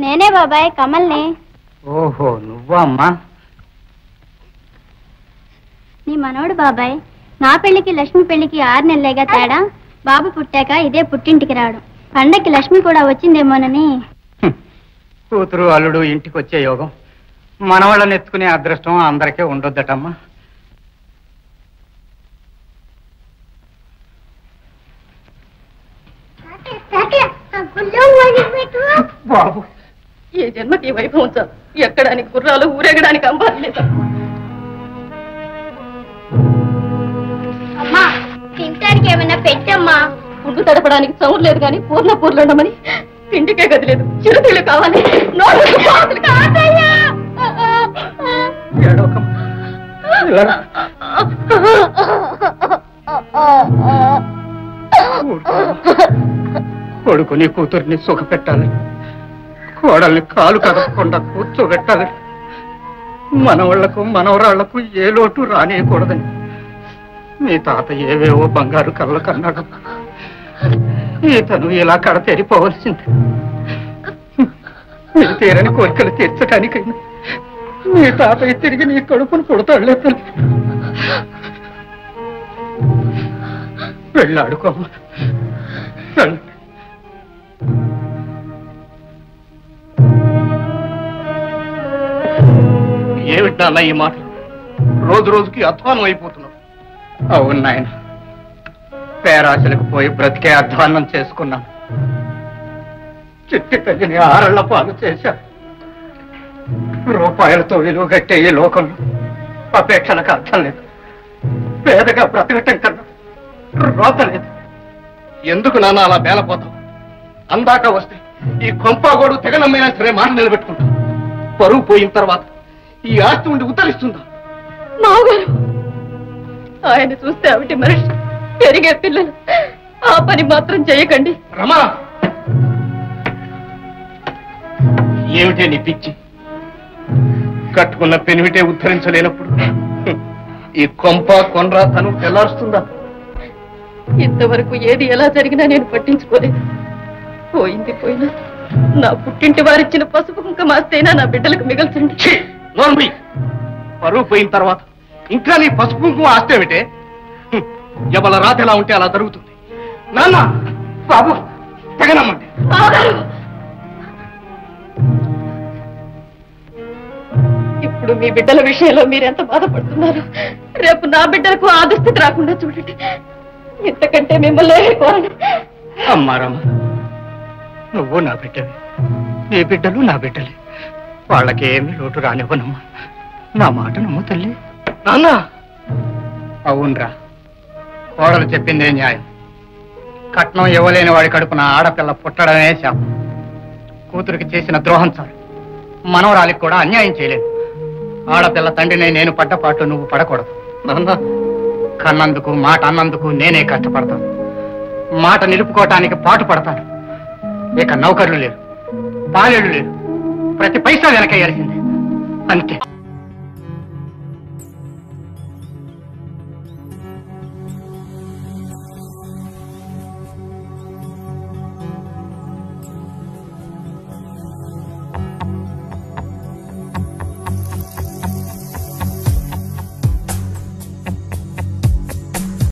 నేనే బాబాయ్, కమల్ని. ఓహో, నువ్వా అమ్మా? నీ మనోడు బాబాయ్. నా పెళ్లికి లక్ష్మి పెళ్లికి 6 నెలలేగా తేడా. బాబు పుట్టాక ఇదే పుట్టింటికి రావడం. పండక్కి లక్ష్మి కూడా వచ్చిందేమోనని. కూతురు అల్లుడు ఇంటికి వచ్చే యోగం మనవాళ్ళని ఎత్తుకునే అదృష్టం అందరికీ ఉండొద్దటమ్మా. బాబు, ఈ జన్మకి వైభవం చాలు. ఎక్కడానికి గుర్రాలు, ఊరేగడానికి అంబాలు లేదా? అమ్మా, తింటానికి ఏమన్నా పెట్టమ్మా. గుడ్డు తడపడానికి చౌరు లేదు కానీ పూర్ణపూర్లు ఉండమని తిండికే గది లేదు. చిరుతిళ్ళు కావాలి. కొడుకుని కూతుర్ని సుఖపెట్టాలి, కోడల్ని కాలు కదపకుండా కూర్చోబెట్టాలి, మనవాళ్లకు మనవరాళ్లకు ఏ లోటు రానియకూడదని మీ తాత ఏవేవో బంగారు కళ్ళ కన్నాడు. ఈతను ఇలా కడ తెరిపోవలసింది. మీరు తీరని కోరికలు తీర్చడానికైనా మీ తాతయ్య తిరిగి నీ కడుపును పుడతాడులేదు. వెళ్ళాడుకోమ్మా. ఏమిటా ఈ మాటలు? రోజు రోజుకి అధ్వానం అయిపోతున్నావు. అవును నాయన, పేరాశలకు పోయి బ్రతికే అధ్వానం చేసుకున్నాను. చిట్టి తల్లిని ఆరళ్ల పాలు చేశా. రూపాయలతో విలువ కట్టే ఈ లోకంలో అపేక్షలకు అర్థం లేదు. పేదగా బ్రతకటం కన్నా రోత లేదు. ఎందుకు నాన్న అలా బేలపోతావు? అందాక వస్తే ఈ కొంపాగోడు తెగనమ్మైనా సరే మాట నిలబెట్టుకుంటాం. పరువు పోయిన తర్వాత ఈ ఆస్తి ఉండి ఉత్తరిస్తుందా? మావగారు, ఆయన చూస్తే అవిటి మనిషి, పెరిగే పిల్లలు. ఆ పని మాత్రం చేయకండి. రమా, ఏమిటే నీ పిచ్చి? కట్టుకున్న పెనివిటే ఉద్ధరించలేనప్పుడు ఈ కొంప కొండ్రా తను తెల్లారుస్తుందా? ఇంతవరకు ఏది ఎలా జరిగినా నేను పట్టించుకోలేదు. పోయింది పోయినా నా పుట్టింటి వారిచ్చిన పసుపు కుంకుమ ఆస్తైనా నా బిడ్డలకు మిగల్చండి. పరువు పోయిన తర్వాత ఇంకా నీ పసుపు కుంకుమ ఆస్తేమిటే? ఎవల రాత ఎలా ఉంటే అలా జరుగుతుంది. నాన్న, బాబు, తెగనమ్మండి. ఇప్పుడు మీ బిడ్డల విషయంలో మీరెంత బాధపడుతున్నారు. రేపు నా బిడ్డలకు ఆ దుస్థితి రాకుండా చూడండి. ఇంతకంటే మిమ్మల్ని కోరను. అమ్మారమ్మ, నువ్వు నా బిడ్డవి, నీ బిడ్డలు నా బిడ్డలే. వాళ్ళకేమీ లోటు రానివ్వనమ్మా. నా మాట నమ్ము తల్లి. నాన్న, అవునరా, కోడలు చెప్పిందే న్యాయం. కట్నం ఇవ్వలేని వాడి కడుపున ఆడపిల్ల పుట్టడమే శాపం. కూతురికి చేసిన ద్రోహం చాలు, మనవరాలికి కూడా అన్యాయం చేయలేదు. ఆడపిల్ల తండ్రిని నేను పడ్డపాటు నువ్వు పడకూడదు. నాన్న, కన్నందుకు మాట అన్నందుకు నేనే కష్టపడతాను. మాట నిలుపుకోవటానికి పాటు పడతాను. ఇక నౌకర్లు లేరు, పాలేళ్ళు లేరు, ప్రతి పైసా వెనకేయాల్సిందే. అంతే.